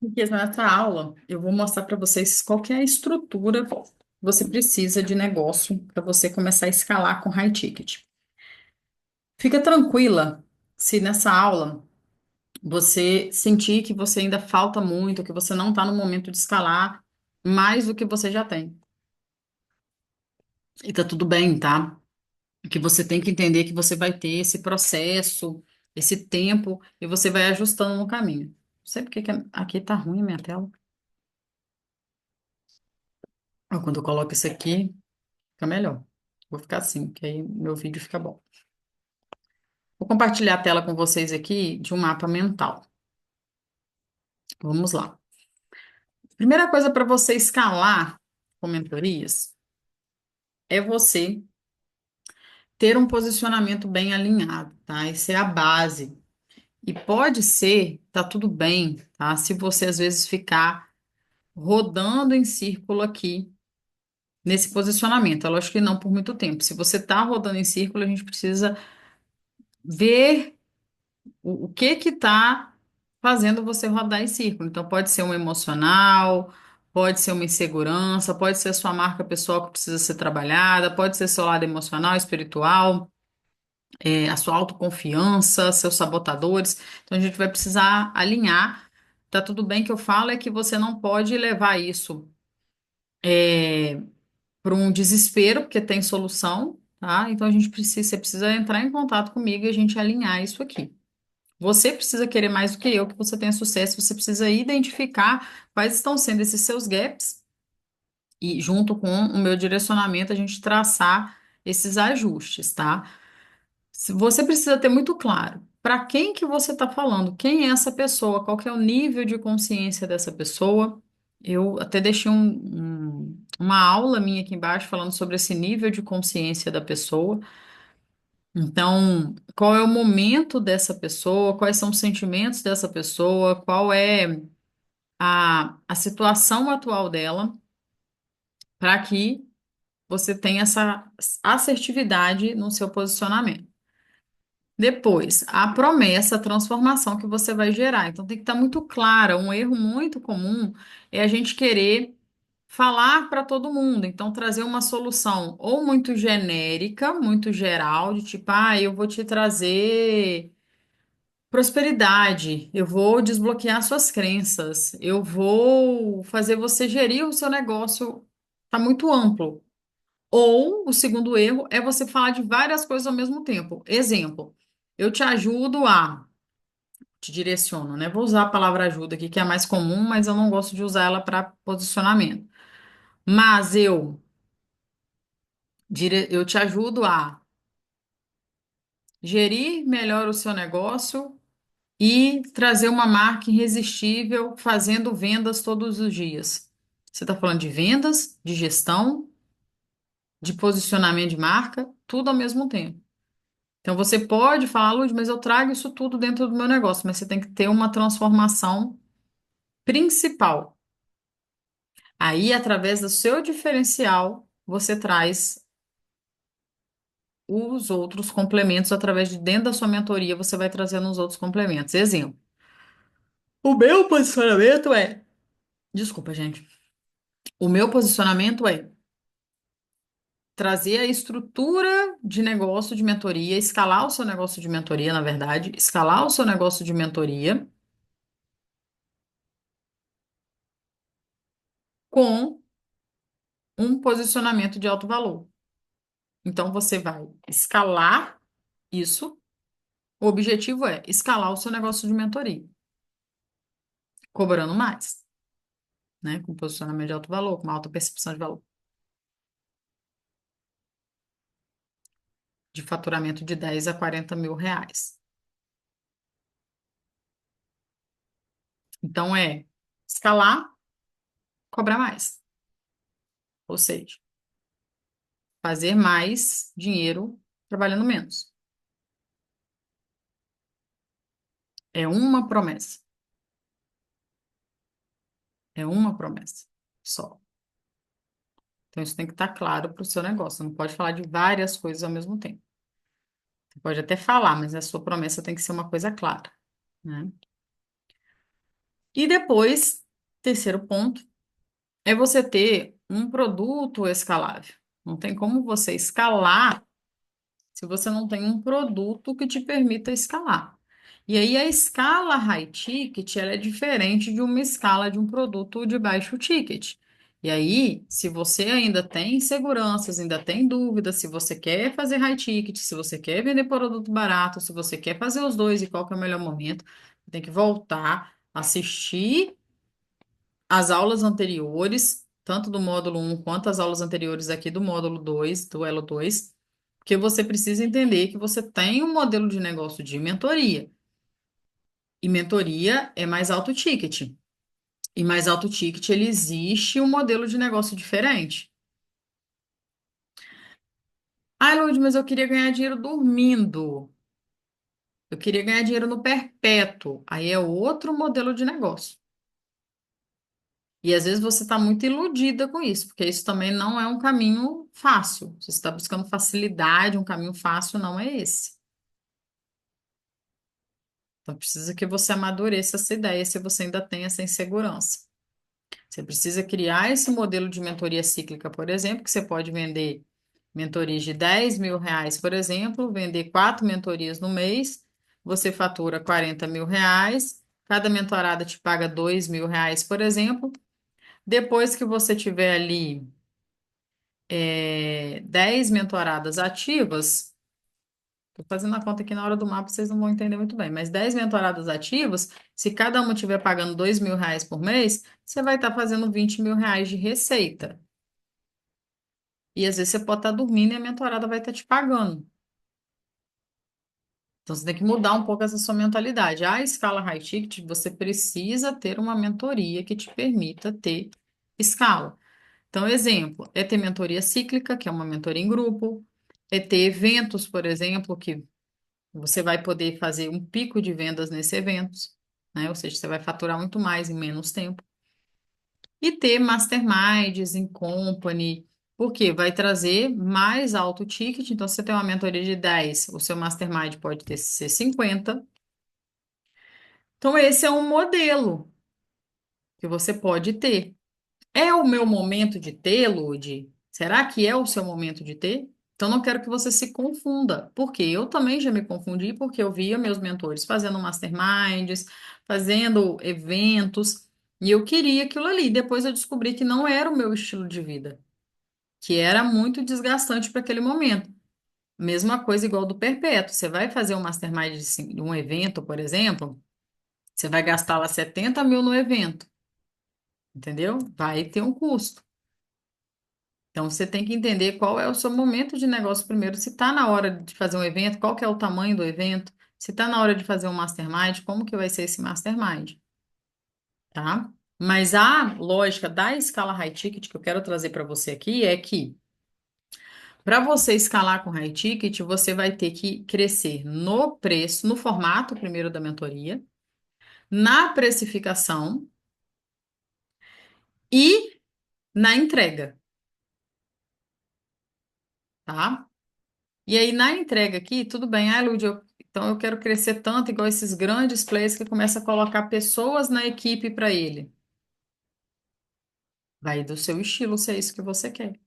Porque nessa aula eu vou mostrar para vocês qual que é a estrutura que você precisa de negócio para você começar a escalar com high ticket. Fica tranquila se nessa aula você sentir que você ainda falta muito, que você não está no momento de escalar mais do que você já tem. E tá tudo bem, tá? Que você tem que entender que você vai ter esse processo, esse tempo, e você vai ajustando no caminho. Não sei porque que aqui tá ruim a minha tela. Ó, quando eu coloco isso aqui, fica melhor. Vou ficar assim, que aí meu vídeo fica bom. Vou compartilhar a tela com vocês aqui de um mapa mental. Vamos lá. Primeira coisa para você escalar com mentorias é você ter um posicionamento bem alinhado, tá? Isso é a base. E pode ser, tá tudo bem, tá? Se você às vezes ficar rodando em círculo aqui nesse posicionamento. É lógico que não por muito tempo. Se você tá rodando em círculo, a gente precisa ver o que que tá fazendo você rodar em círculo. Então, pode ser um emocional, pode ser uma insegurança, pode ser a sua marca pessoal que precisa ser trabalhada, pode ser seu lado emocional, espiritual, a sua autoconfiança, seus sabotadores. Então, a gente vai precisar alinhar. Tá tudo bem que eu falo é que você não pode levar isso para um desespero, porque tem solução, tá? Então, você precisa entrar em contato comigo e a gente alinhar isso aqui. Você precisa querer mais do que eu que você tenha sucesso, você precisa identificar quais estão sendo esses seus gaps e, junto com o meu direcionamento, a gente traçar esses ajustes, tá? Você precisa ter muito claro para quem que você está falando, quem é essa pessoa, qual que é o nível de consciência dessa pessoa. Eu até deixei uma aula minha aqui embaixo falando sobre esse nível de consciência da pessoa. Então, qual é o momento dessa pessoa, quais são os sentimentos dessa pessoa, qual é a situação atual dela, para que você tenha essa assertividade no seu posicionamento. Depois, a promessa, a transformação que você vai gerar. Então, tem que estar muito clara. Um erro muito comum é a gente querer falar para todo mundo. Então, trazer uma solução ou muito genérica, muito geral, de tipo, eu vou te trazer prosperidade, eu vou desbloquear suas crenças, eu vou fazer você gerir o seu negócio. Está muito amplo. Ou o segundo erro é você falar de várias coisas ao mesmo tempo. Exemplo, eu te ajudo a, te direciono, né? Vou usar a palavra ajuda aqui, que é a mais comum, mas eu não gosto de usar ela para posicionamento. Mas eu te ajudo a gerir melhor o seu negócio e trazer uma marca irresistível fazendo vendas todos os dias. Você está falando de vendas, de gestão, de posicionamento de marca, tudo ao mesmo tempo. Então você pode falar, Lud, mas eu trago isso tudo dentro do meu negócio, mas você tem que ter uma transformação principal. Aí, através do seu diferencial, você traz os outros complementos através de dentro da sua mentoria, você vai trazendo os outros complementos. Exemplo. O meu posicionamento é. Desculpa, gente. O meu posicionamento é trazer a estrutura de negócio de mentoria, escalar o seu negócio de mentoria, na verdade, escalar o seu negócio de mentoria com um posicionamento de alto valor. Então, você vai escalar isso. O objetivo é escalar o seu negócio de mentoria, cobrando mais, né? Com posicionamento de alto valor, com uma alta percepção de valor, de faturamento de 10 a 40 mil reais. Então, é escalar, cobrar mais. Ou seja, fazer mais dinheiro trabalhando menos. É uma promessa. É uma promessa só. Então, isso tem que estar claro para o seu negócio. Você não pode falar de várias coisas ao mesmo tempo. Você pode até falar, mas a sua promessa tem que ser uma coisa clara, né? E depois, terceiro ponto, é você ter um produto escalável. Não tem como você escalar se você não tem um produto que te permita escalar. E aí a escala high ticket, ela é diferente de uma escala de um produto de baixo ticket. E aí, se você ainda tem inseguranças, ainda tem dúvidas, se você quer fazer high ticket, se você quer vender produto barato, se você quer fazer os dois e qual que é o melhor momento, tem que voltar, assistir as aulas anteriores, tanto do módulo um quanto as aulas anteriores aqui do módulo 2 do Elo 2, porque você precisa entender que você tem um modelo de negócio de mentoria. E mentoria é mais alto ticket. E mais alto ticket, ele existe um modelo de negócio diferente. Ai, Lud, mas eu queria ganhar dinheiro dormindo. Eu queria ganhar dinheiro no perpétuo. Aí é outro modelo de negócio. E às vezes você está muito iludida com isso, porque isso também não é um caminho fácil. Você está buscando facilidade, um caminho fácil não é esse. Então precisa que você amadureça essa ideia se você ainda tem essa insegurança. Você precisa criar esse modelo de mentoria cíclica, por exemplo, que você pode vender mentorias de R$ 10.000, por exemplo, vender 4 mentorias no mês, você fatura R$ 40.000, cada mentorada te paga R$ 2.000, por exemplo. Depois que você tiver ali 10 mentoradas ativas, estou fazendo a conta aqui na hora do mapa, vocês não vão entender muito bem, mas 10 mentoradas ativas, se cada uma estiver pagando R$ 2.000 por mês, você vai estar fazendo R$ 20.000 de receita. E às vezes você pode estar dormindo e a mentorada vai estar te pagando. Então você tem que mudar um pouco essa sua mentalidade. A escala high ticket, você precisa ter uma mentoria que te permita ter escala. Então, exemplo, é ter mentoria cíclica, que é uma mentoria em grupo, é ter eventos, por exemplo, que você vai poder fazer um pico de vendas nesses eventos, né? Ou seja, você vai faturar muito mais em menos tempo. E ter masterminds em company, porque vai trazer mais alto ticket. Então, se você tem uma mentoria de 10, o seu mastermind pode ter ser 50. Então, esse é um modelo que você pode ter. É o meu momento de ter, Lude? Será que é o seu momento de ter? Então, não quero que você se confunda, porque eu também já me confundi, porque eu via meus mentores fazendo masterminds, fazendo eventos, e eu queria aquilo ali. Depois eu descobri que não era o meu estilo de vida, que era muito desgastante para aquele momento. Mesma coisa igual do perpétuo. Você vai fazer um mastermind de um evento, por exemplo, você vai gastar lá 70.000 no evento, entendeu? Vai ter um custo. Então, você tem que entender qual é o seu momento de negócio primeiro. Se está na hora de fazer um evento, qual que é o tamanho do evento? Se está na hora de fazer um mastermind, como que vai ser esse mastermind, tá? Mas a lógica da escala high ticket que eu quero trazer para você aqui é que para você escalar com high ticket, você vai ter que crescer no preço, no formato primeiro da mentoria, na precificação e na entrega, tá? E aí, na entrega aqui, tudo bem, Lud, então eu quero crescer tanto, igual esses grandes players que começam a colocar pessoas na equipe para ele. Vai do seu estilo, se é isso que você quer.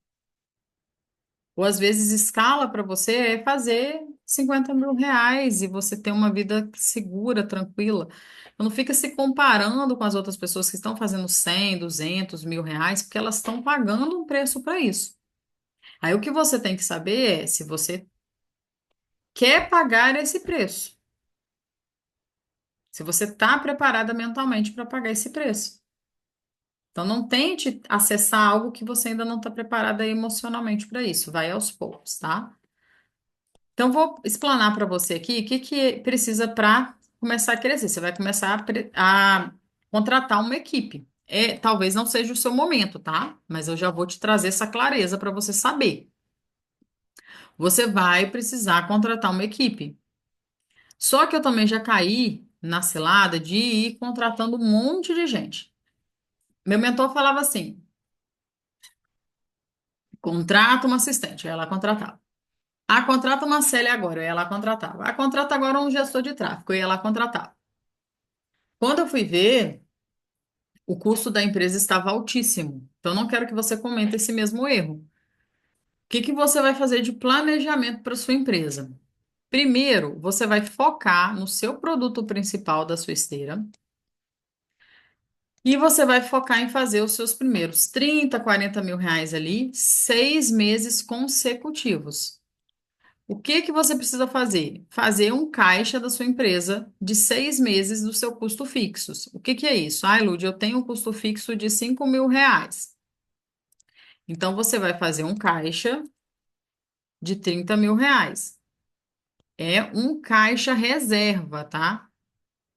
Ou às vezes escala para você é fazer R$ 50.000 e você ter uma vida segura, tranquila. Então, não fica se comparando com as outras pessoas que estão fazendo 100, 200 mil reais, porque elas estão pagando um preço para isso. Aí o que você tem que saber é se você quer pagar esse preço. Se você está preparada mentalmente para pagar esse preço. Então, não tente acessar algo que você ainda não está preparada emocionalmente para isso. Vai aos poucos, tá? Então, vou explanar para você aqui o que que precisa para começar a crescer. Você vai começar a contratar uma equipe. Talvez não seja o seu momento, tá? Mas eu já vou te trazer essa clareza para você saber. Você vai precisar contratar uma equipe. Só que eu também já caí na cilada de ir contratando um monte de gente. Meu mentor falava assim: contrata uma assistente, eu ia lá contratava. Ah, contrata uma Célia agora, eu ia lá contratava. Ah, contrata agora um gestor de tráfego, eu ia lá contratava. Quando eu fui ver. o custo da empresa estava altíssimo. Então, eu não quero que você cometa esse mesmo erro. O que que você vai fazer de planejamento para sua empresa? Primeiro, você vai focar no seu produto principal da sua esteira e você vai focar em fazer os seus primeiros 30, 40 mil reais ali, 6 meses consecutivos. O que que você precisa fazer? Fazer um caixa da sua empresa de 6 meses do seu custo fixos. O que que é isso? Ai, Lud, eu tenho um custo fixo de 5 mil reais. Então, você vai fazer um caixa de 30 mil reais. É um caixa reserva, tá?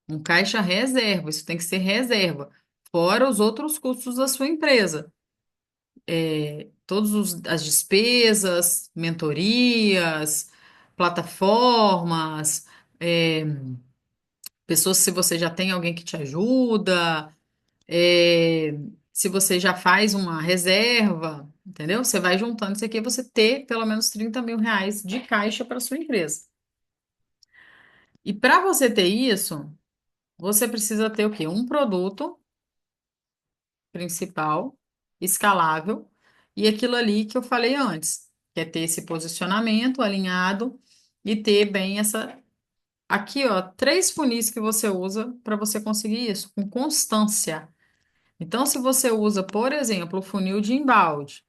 Um caixa reserva. Isso tem que ser reserva. Fora os outros custos da sua empresa. As despesas, mentorias, plataformas, é, pessoas, se você já tem alguém que te ajuda, é, se você já faz uma reserva, entendeu? Você vai juntando isso aqui, você ter pelo menos 30 mil reais de caixa para sua empresa. E para você ter isso, você precisa ter o quê? Um produto principal, escalável, e aquilo ali que eu falei antes, que é ter esse posicionamento alinhado e ter bem essa. Aqui, ó, 3 funis que você usa para você conseguir isso, com constância. Então, se você usa, por exemplo, o funil de inbound,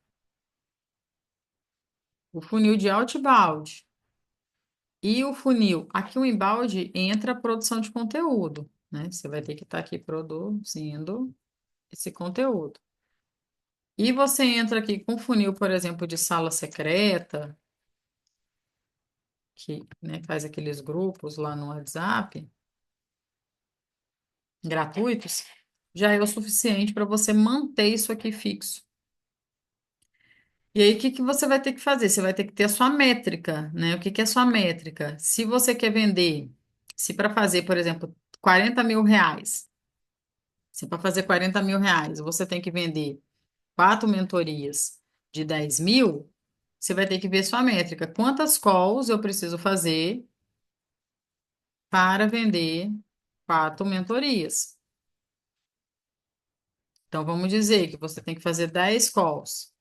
o funil de outbound e o funil, aqui o inbound entra a produção de conteúdo, né? Você vai ter que estar aqui produzindo esse conteúdo. E você entra aqui com funil, por exemplo, de sala secreta, que, né, faz aqueles grupos lá no WhatsApp, gratuitos, já é o suficiente para você manter isso aqui fixo. E aí, o que que você vai ter que fazer? Você vai ter que ter a sua métrica, né? O que que é a sua métrica? Se você quer vender, se para fazer, por exemplo, 40 mil reais, se para fazer 40 mil reais você tem que vender 4 mentorias de 10 mil, você vai ter que ver sua métrica. Quantas calls eu preciso fazer para vender 4 mentorias? Então, vamos dizer que você tem que fazer 10 calls.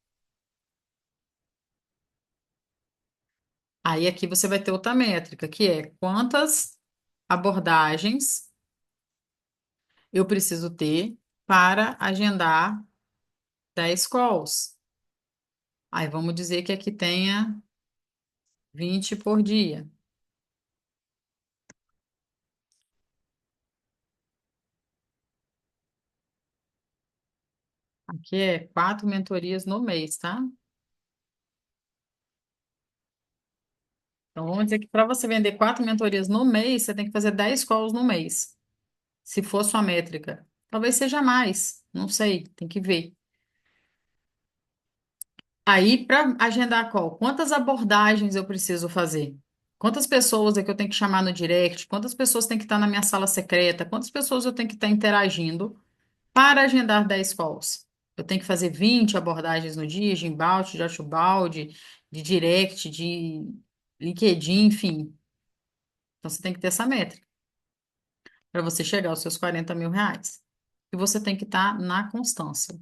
Aí, aqui você vai ter outra métrica, que é quantas abordagens eu preciso ter para agendar 10 calls. Aí, vamos dizer que aqui tenha 20 por dia. Aqui é 4 mentorias no mês, tá? Então, vamos dizer que para você vender 4 mentorias no mês, você tem que fazer 10 calls no mês, se for sua métrica. Talvez seja mais, não sei, tem que ver. Aí, para agendar a call, quantas abordagens eu preciso fazer? Quantas pessoas é que eu tenho que chamar no direct? Quantas pessoas tem que estar na minha sala secreta? Quantas pessoas eu tenho que estar interagindo para agendar 10 calls? Eu tenho que fazer 20 abordagens no dia, de inbound, de outbound, de direct, de LinkedIn, enfim. Então, você tem que ter essa métrica para você chegar aos seus 40 mil reais. E você tem que estar na constância.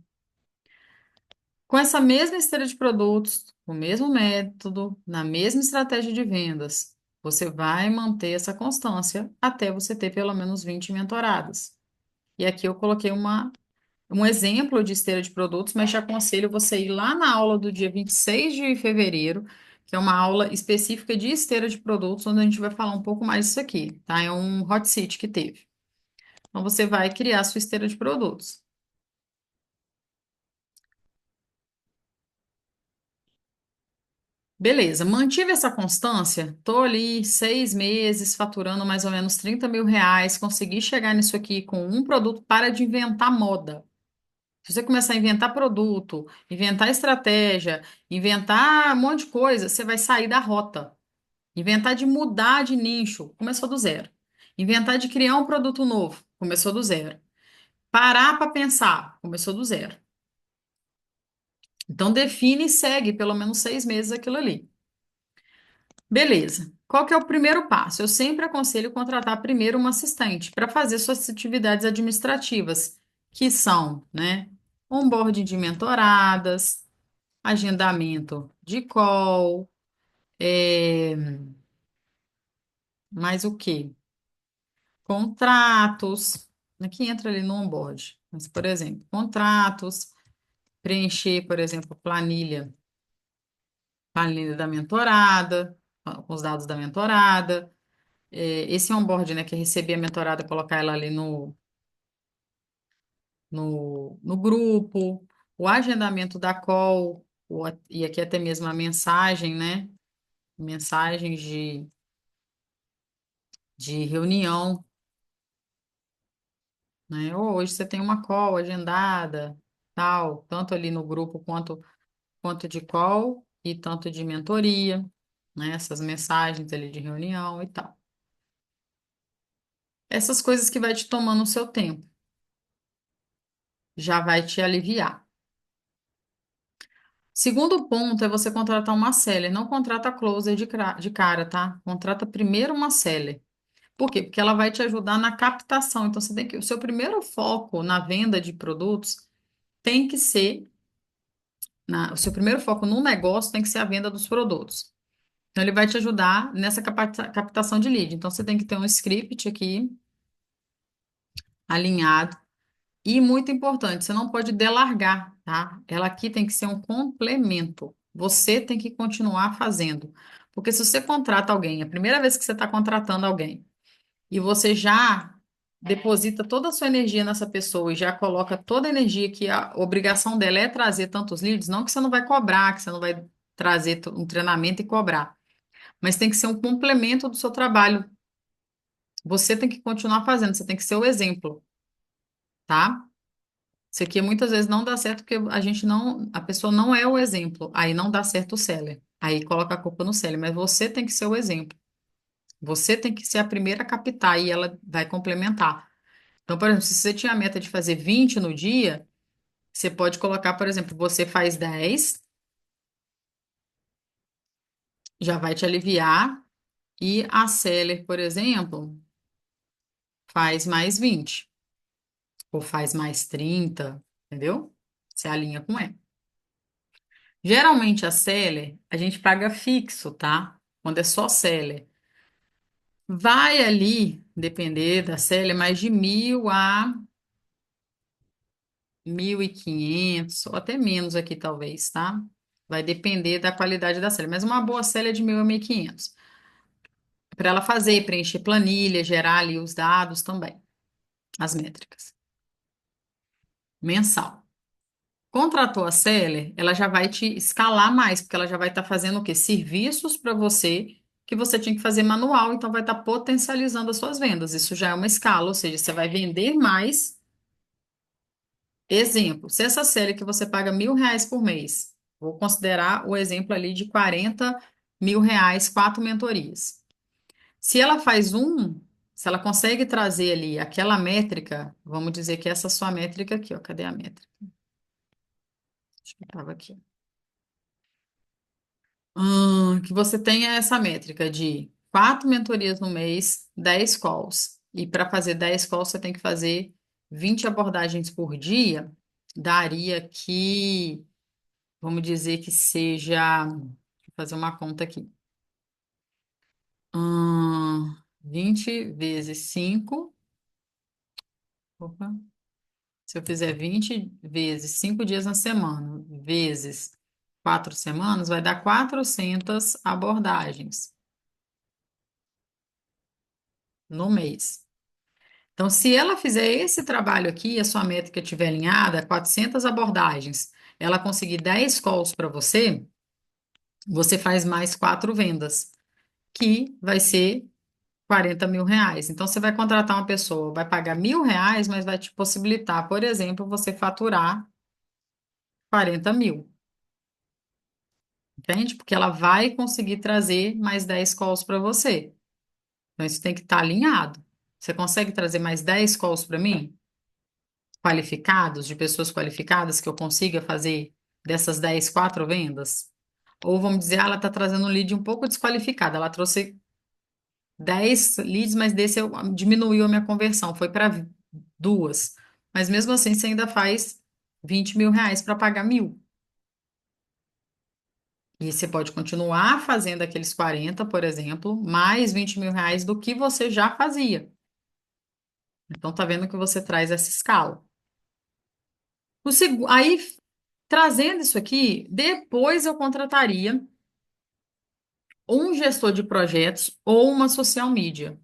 Com essa mesma esteira de produtos, o mesmo método, na mesma estratégia de vendas, você vai manter essa constância até você ter pelo menos 20 mentoradas. E aqui eu coloquei um exemplo de esteira de produtos, mas te aconselho você ir lá na aula do dia 26 de fevereiro, que é uma aula específica de esteira de produtos, onde a gente vai falar um pouco mais disso aqui, tá? É um hot seat que teve. Então, você vai criar a sua esteira de produtos. Beleza, mantive essa constância, tô ali 6 meses faturando mais ou menos 30 mil reais, consegui chegar nisso aqui com um produto, para de inventar moda. Se você começar a inventar produto, inventar estratégia, inventar um monte de coisa, você vai sair da rota. Inventar de mudar de nicho, começou do zero. Inventar de criar um produto novo, começou do zero. Parar para pensar, começou do zero. Então define e segue pelo menos 6 meses aquilo ali. Beleza. Qual que é o primeiro passo? Eu sempre aconselho contratar primeiro uma assistente para fazer suas atividades administrativas, que são, né? Onboarding de mentoradas, agendamento de call, é, mais o quê? Contratos. Aqui entra ali no onboard. Mas, por exemplo, contratos, preencher, por exemplo, planilha da mentorada, com os dados da mentorada. Esse onboard, né, que é receber a mentorada, colocar ela ali no grupo, o agendamento da call, e aqui até mesmo a mensagem, né? Mensagens de reunião, né? Ou hoje você tem uma call agendada, tal, tanto ali no grupo quanto de call e tanto de mentoria, né? Essas mensagens ali de reunião e tal. Essas coisas que vai te tomando o seu tempo, já vai te aliviar. Segundo ponto é você contratar uma seller. Não contrata closer de cara, tá? Contrata primeiro uma seller. Por quê? Porque ela vai te ajudar na captação. Então, você tem que, o seu primeiro foco na venda de produtos tem que ser, o seu primeiro foco no negócio tem que ser a venda dos produtos. Então, ele vai te ajudar nessa captação de lead. Então, você tem que ter um script aqui alinhado. E muito importante, você não pode delargar, tá? Ela aqui tem que ser um complemento. Você tem que continuar fazendo. Porque se você contrata alguém, a primeira vez que você está contratando alguém, e você já deposita toda a sua energia nessa pessoa e já coloca toda a energia que a obrigação dela é trazer tantos leads, não que você não vai cobrar, que você não vai trazer um treinamento e cobrar, mas tem que ser um complemento do seu trabalho. Você tem que continuar fazendo, você tem que ser o exemplo, tá? Isso aqui muitas vezes não dá certo porque a pessoa não é o exemplo. Aí não dá certo o seller. Aí coloca a culpa no seller, mas você tem que ser o exemplo. Você tem que ser a primeira a captar e ela vai complementar. Então, por exemplo, se você tinha a meta de fazer 20 no dia, você pode colocar, por exemplo, você faz 10, já vai te aliviar, e a seller, por exemplo, faz mais 20 ou faz mais 30, entendeu? Você alinha com ela. Geralmente a seller, a gente paga fixo, tá? Quando é só seller. Vai ali, depender da seller, mais de 1.000 a 1.500, ou até menos aqui talvez, tá? Vai depender da qualidade da seller. Mas uma boa seller é de 1.000 a 1.500. Para ela fazer, preencher planilha, gerar ali os dados também, as métricas. Mensal. Contratou a seller, ela já vai te escalar mais, porque ela já vai estar fazendo o quê? Serviços para você que você tinha que fazer manual, então vai estar potencializando as suas vendas. Isso já é uma escala, ou seja, você vai vender mais. Exemplo, se essa série que você paga R$ 1.000 por mês, vou considerar o exemplo ali de R$ 40.000, 4 mentorias. Se ela faz se ela consegue trazer ali aquela métrica, vamos dizer que essa sua métrica aqui, ó, cadê a métrica? Acho que estava aqui. Que você tenha essa métrica de 4 mentorias no mês, 10 calls. E para fazer 10 calls, você tem que fazer 20 abordagens por dia. Daria que, vamos dizer que seja, deixa eu fazer uma conta aqui. 20 vezes 5. Opa, se eu fizer 20 vezes 5 dias na semana, vezes 4 semanas, vai dar 400 abordagens no mês. Então, se ela fizer esse trabalho aqui, a sua métrica estiver alinhada, 400 abordagens, ela conseguir 10 calls para você, você faz mais 4 vendas, que vai ser R$ 40.000. Então, você vai contratar uma pessoa, vai pagar R$ 1.000, mas vai te possibilitar, por exemplo, você faturar 40.000, entende? Porque ela vai conseguir trazer mais 10 calls para você. Então, isso tem que estar alinhado. Você consegue trazer mais 10 calls para mim? Qualificados, de pessoas qualificadas, que eu consiga fazer dessas 10 4 vendas? Ou vamos dizer, ela está trazendo um lead um pouco desqualificado. Ela trouxe 10 leads, mas desse diminuiu a minha conversão, foi para duas. mas mesmo assim você ainda faz R$ 20.000 para pagar 1.000. E você pode continuar fazendo aqueles 40, por exemplo, mais R$ 20.000 do que você já fazia. Então, tá vendo que você traz essa escala. Aí, trazendo isso aqui, depois eu contrataria um gestor de projetos ou uma social media.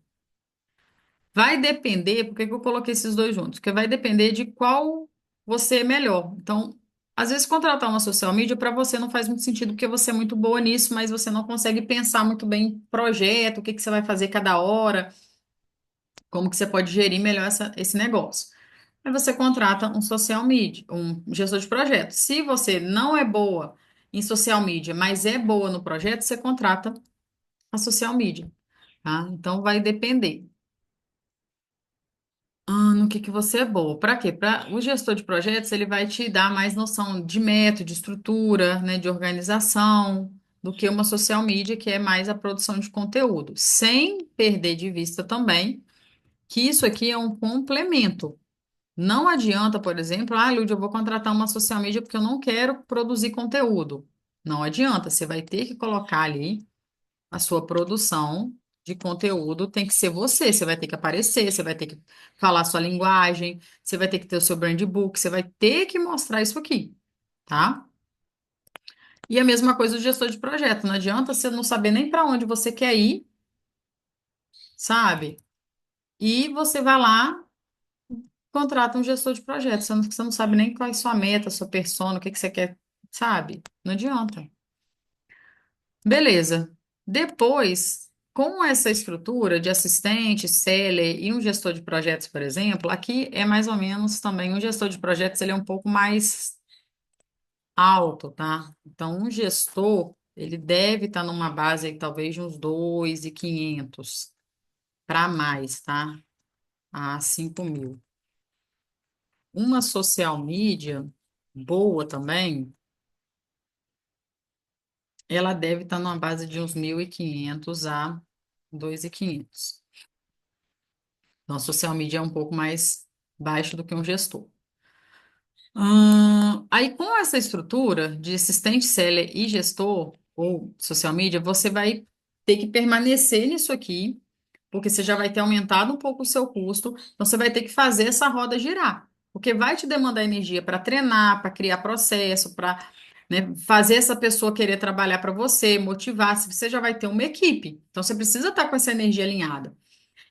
Vai depender, por que que eu coloquei esses dois juntos? Porque vai depender de qual você é melhor. Então, às vezes, contratar uma social media para você não faz muito sentido, porque você é muito boa nisso, mas você não consegue pensar muito bem em projeto, o que que você vai fazer cada hora, como que você pode gerir melhor esse negócio. Aí você contrata um social media, um gestor de projetos. Se você não é boa em social media, mas é boa no projeto, você contrata a social media, tá? Então vai depender. No que você é boa. Para quê? Para o gestor de projetos, ele vai te dar mais noção de método, de estrutura, né, de organização, do que uma social media, que é mais a produção de conteúdo, sem perder de vista também que isso aqui é um complemento. Não adianta, por exemplo, Lúdia, eu vou contratar uma social media porque eu não quero produzir conteúdo. Não adianta, você vai ter que colocar ali a sua produção de conteúdo, tem que ser você, você vai ter que aparecer, você vai ter que falar a sua linguagem, você vai ter que ter o seu brand book, você vai ter que mostrar isso aqui, tá? E a mesma coisa do gestor de projeto, não adianta você não saber nem para onde você quer ir, sabe? E você vai lá, contrata um gestor de projetos, você não sabe nem qual é a sua meta, a sua persona, o que que você quer, sabe? Não adianta. Beleza. Depois, com essa estrutura de assistente, seller e um gestor de projetos, por exemplo, aqui é mais ou menos também um gestor de projetos, ele é um pouco mais alto, tá? Então, um gestor, ele deve estar numa base aí, talvez de uns 2.500 para mais, tá? A 5.000. Uma social media boa também, ela deve estar numa base de uns 1.500 a 2.500. Então, a social media é um pouco mais baixo do que um gestor. Aí, com essa estrutura de assistente seller e gestor, ou social media, você vai ter que permanecer nisso aqui, porque você já vai ter aumentado um pouco o seu custo, então você vai ter que fazer essa roda girar, porque vai te demandar energia para treinar, para criar processo, para, né, fazer essa pessoa querer trabalhar para você, motivar, se você já vai ter uma equipe, então você precisa estar com essa energia alinhada.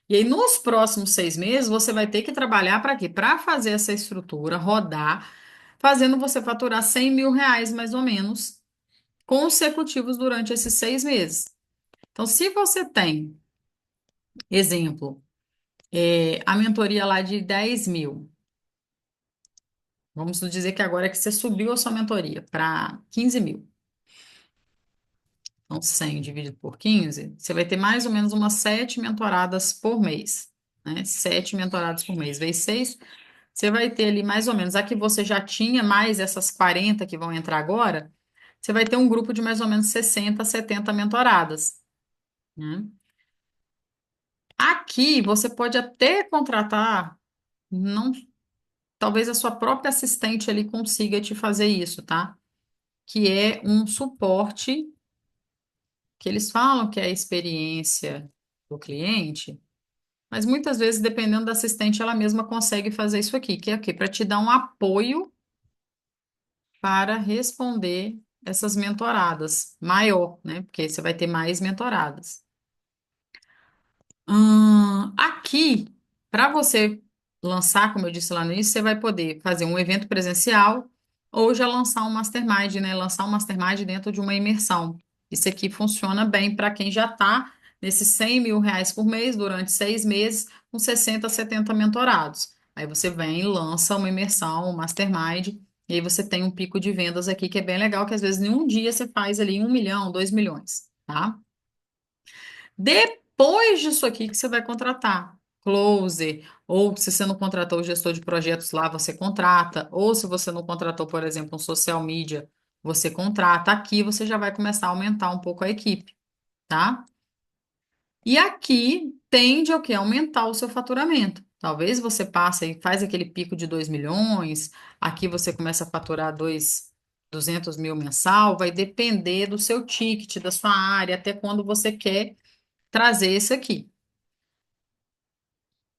E aí, nos próximos 6 meses, você vai ter que trabalhar para quê? Para fazer essa estrutura rodar, fazendo você faturar R$ 100.000, mais ou menos, consecutivos durante esses 6 meses. Então, se você tem, exemplo, a mentoria lá de 10.000, vamos dizer que agora é que você subiu a sua mentoria para 15.000. Então, 100 dividido por 15, você vai ter mais ou menos umas 7 mentoradas por mês, né? 7 mentoradas por mês, vezes 6. Você vai ter ali mais ou menos, aqui você já tinha mais essas 40 que vão entrar agora, você vai ter um grupo de mais ou menos 60, 70 mentoradas, né? Aqui você pode até contratar, não, talvez a sua própria assistente ali consiga te fazer isso, tá? Que é um suporte que eles falam que é a experiência do cliente, mas muitas vezes, dependendo da assistente, ela mesma consegue fazer isso aqui, que é o quê? Para te dar um apoio para responder essas mentoradas maior, né? Porque você vai ter mais mentoradas. Aqui, para você lançar, como eu disse lá no início, você vai poder fazer um evento presencial ou já lançar um mastermind, né? Lançar um mastermind dentro de uma imersão. Isso aqui funciona bem para quem já está nesses R$ 100.000 por mês durante 6 meses, com 60, 70 mentorados. Aí você vem e lança uma imersão, um mastermind, e aí você tem um pico de vendas aqui que é bem legal, que às vezes em um dia você faz ali 1 milhão, 2 milhões, tá? Depois disso aqui que você vai contratar closer, ou se você não contratou o gestor de projetos lá, você contrata, ou se você não contratou, por exemplo, um social media, você contrata. Aqui você já vai começar a aumentar um pouco a equipe, tá? E aqui tende ao que? Aumentar o seu faturamento. Talvez você passe e faz aquele pico de 2 milhões, aqui você começa a faturar 200 mil mensal, vai depender do seu ticket, da sua área, até quando você quer trazer esse aqui.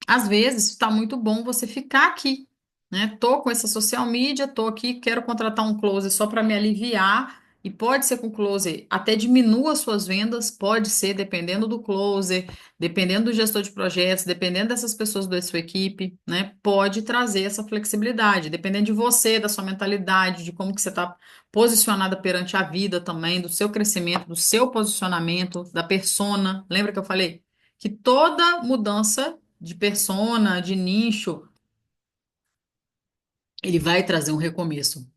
Às vezes, está muito bom você ficar aqui, né? Tô com essa social media, tô aqui, quero contratar um closer só para me aliviar, e pode ser com o closer até diminua suas vendas, pode ser, dependendo do closer, dependendo do gestor de projetos, dependendo dessas pessoas da sua equipe, né? Pode trazer essa flexibilidade, dependendo de você, da sua mentalidade, de como que você está posicionada perante a vida também, do seu crescimento, do seu posicionamento, da persona. Lembra que eu falei? Que toda mudança de persona, de nicho, ele vai trazer um recomeço.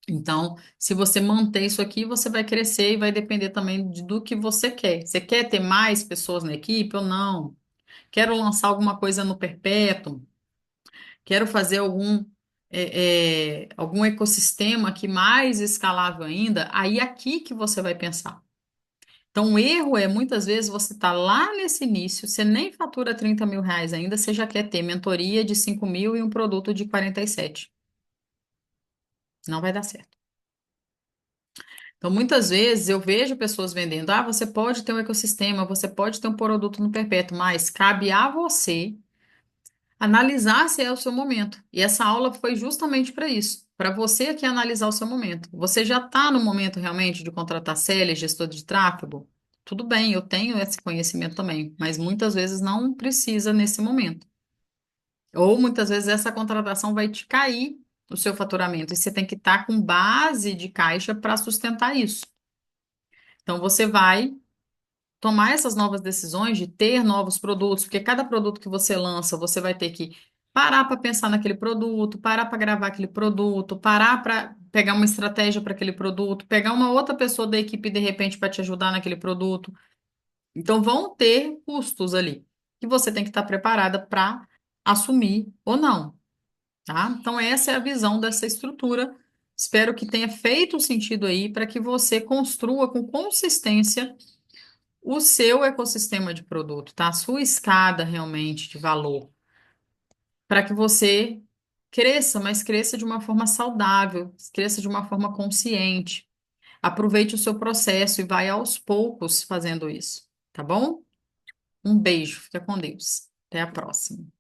Então, se você manter isso aqui, você vai crescer e vai depender também do que você quer. Você quer ter mais pessoas na equipe ou não? Quero lançar alguma coisa no perpétuo? Quero fazer algum ecossistema aqui mais escalável ainda? Aí é aqui que você vai pensar. Então, o erro é, muitas vezes, você está lá nesse início, você nem fatura 30 mil reais ainda, você já quer ter mentoria de 5 mil e um produto de 47. Não vai dar certo. Então, muitas vezes, eu vejo pessoas vendendo, você pode ter um ecossistema, você pode ter um produto no perpétuo, mas cabe a você analisar se é o seu momento. E essa aula foi justamente para isso, para você aqui analisar o seu momento. Você já está no momento realmente de contratar seller, gestor de tráfego? Tudo bem, eu tenho esse conhecimento também, mas muitas vezes não precisa nesse momento. Ou muitas vezes essa contratação vai te cair o seu faturamento e você tem que estar com base de caixa para sustentar isso. Então você vai tomar essas novas decisões de ter novos produtos, porque cada produto que você lança, você vai ter que parar para pensar naquele produto, parar para gravar aquele produto, parar para pegar uma estratégia para aquele produto, pegar uma outra pessoa da equipe de repente para te ajudar naquele produto. Então vão ter custos ali que você tem que estar preparada para assumir ou não, tá? Então essa é a visão dessa estrutura. Espero que tenha feito sentido aí para que você construa com consistência o seu ecossistema de produto, tá? A sua escada realmente de valor, para que você cresça, mas cresça de uma forma saudável, cresça de uma forma consciente. Aproveite o seu processo e vai aos poucos fazendo isso, tá bom? Um beijo, fica com Deus. Até a próxima.